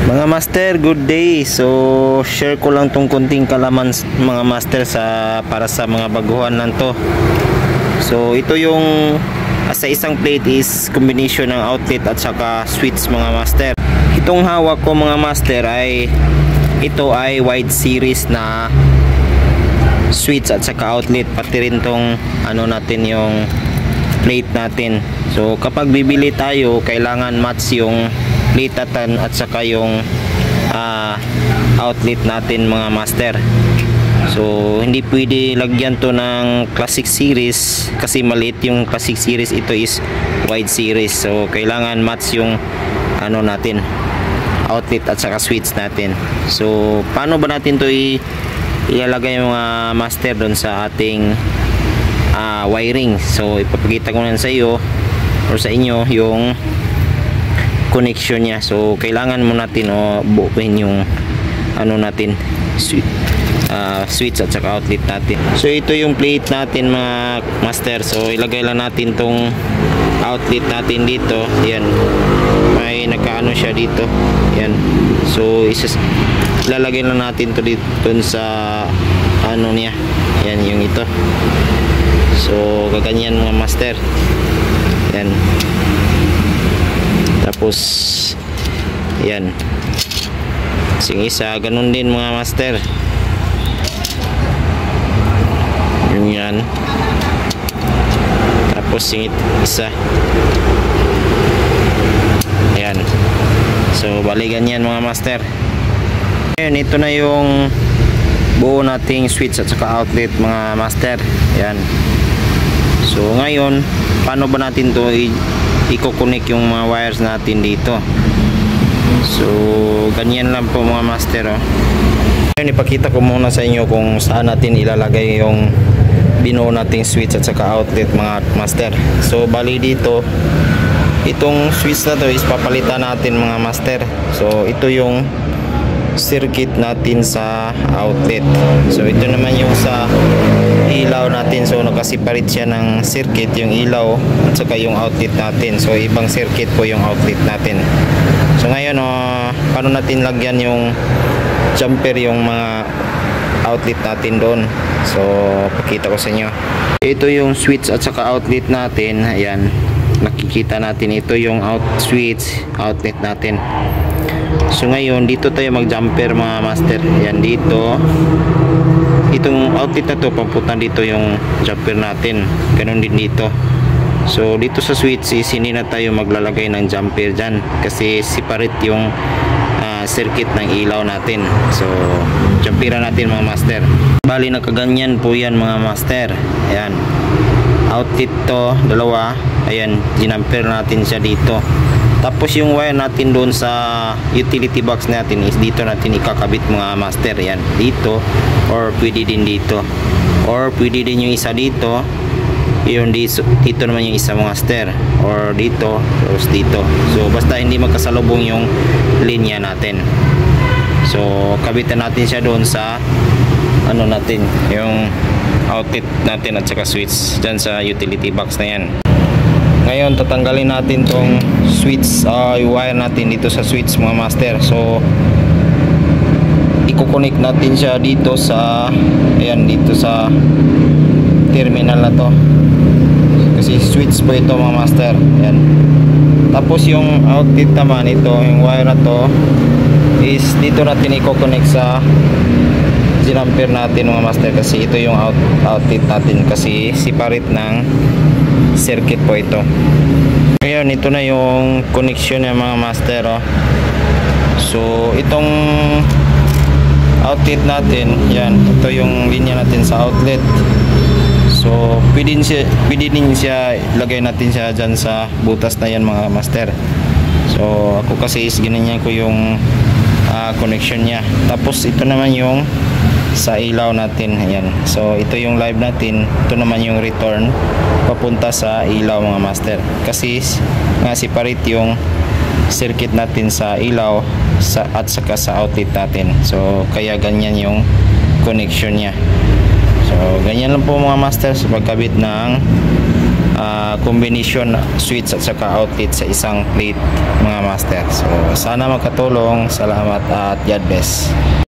Mga master, good day. So share ko lang tong kunting kalaman mga master para sa mga baguhan lang to. So ito yung sa isang plate is combination ng outlet at saka switch mga master. Itong hawak ko mga master ito ay wide series na switch at saka outlet, pati rin tong natin yung plate natin. So kapag bibili tayo, kailangan match yung plate at saka yung outlet natin mga master. So hindi pwede lagyan to ng classic series kasi maliit yung classic series, ito is wide series. So kailangan match yung natin outlet at saka switch natin. So paano ba natin to ilalagay mga master doon sa ating wiring? So ipapakita ko na sa iyo or sa inyo yung connection niya. So kailangan mo natin buuin yung natin switch at saka outlet natin. So ito yung plate natin mga master. So ilagay lang natin tong outlet natin dito. Yan, may nakaano siya dito. Yan, so ilalagay lang natin to dito dun sa niya. Yan yung ito. So gaganyan mga master. Yan, tapos yan sing isa, ganun din mga master. Yan, tapos singit isa. Ayan, so bali ganyan mga master. Ngayon ito na yung buo nating switch at saka outlet mga master. Ayan, so ngayon paano ba natin to i-connect yung mga wires natin dito? So ganyan lang po mga master. Ngayon ipakita ko muna sa inyo kung saan natin ilalagay yung binuo nating switch at saka outlet mga master. So bali dito, itong switch na to is papalitan natin mga master. So ito yung circuit natin sa outlet. So ito naman yung sa ilaw natin. So nakaseparate siya ng circuit, yung ilaw at saka yung outlet natin. So ibang circuit po yung outlet natin. So ngayon paano natin lagyan yung jumper yung mga outlet natin doon? So pakita ko sa inyo. Ito yung switch at saka outlet natin. Ayan, nakikita natin ito yung switch outlet natin. So ngayon dito tayo mag jumper mga master. Ayan, dito itong outlet na to papunta dito yung jumper natin. Ganun din dito. So dito sa switch is hindi na tayo maglalagay ng jumper dyan kasi separate yung circuit ng ilaw natin. So jumperan natin mga master. Bali nakaganyan po yan mga master. Ayan, outlet to dalawa. Ayan, ginamper natin siya dito. Tapos yung wire natin doon sa utility box natin is dito natin ikakabit mga master. Yan, dito or pwede din dito or pwede din yung isa dito, yung dito naman yung isa mga master, or dito tapos dito. So basta hindi magkasalubong yung linya natin. So kabitan natin siya doon sa natin yung outlet natin at saka switch dyan sa utility box na yan. Ngayon tatanggalin natin tong switch wire natin dito sa switch mga master. So i-connect natin siya dito sa dito sa terminal na to kasi switch po ito mga master. Ayan, tapos yung outlet naman, ito yung wire na to is dito natin i-connect sa ginamper natin mga master kasi ito yung outlet natin kasi separate ng circuit po ito. Ngayon ito na yung connection ng mga master. So itong outlet natin, yan, ito yung linya natin sa outlet. So pwede din siya lagay natin siya dyan sa butas na yan mga master. So ako kasi is ginanyan ko yung connection nya. Tapos ito naman yung sa ilaw natin. Ayan, so ito yung live natin, ito naman yung return papunta sa ilaw mga master kasi nga separate yung circuit natin sa ilaw at saka sa outlet natin. So kaya ganyan yung connection nya. So ganyan lang po mga master sa pagkabit ng combination switch at saka outlet sa isang plate mga master. So sana magkatulong. Salamat at God bless.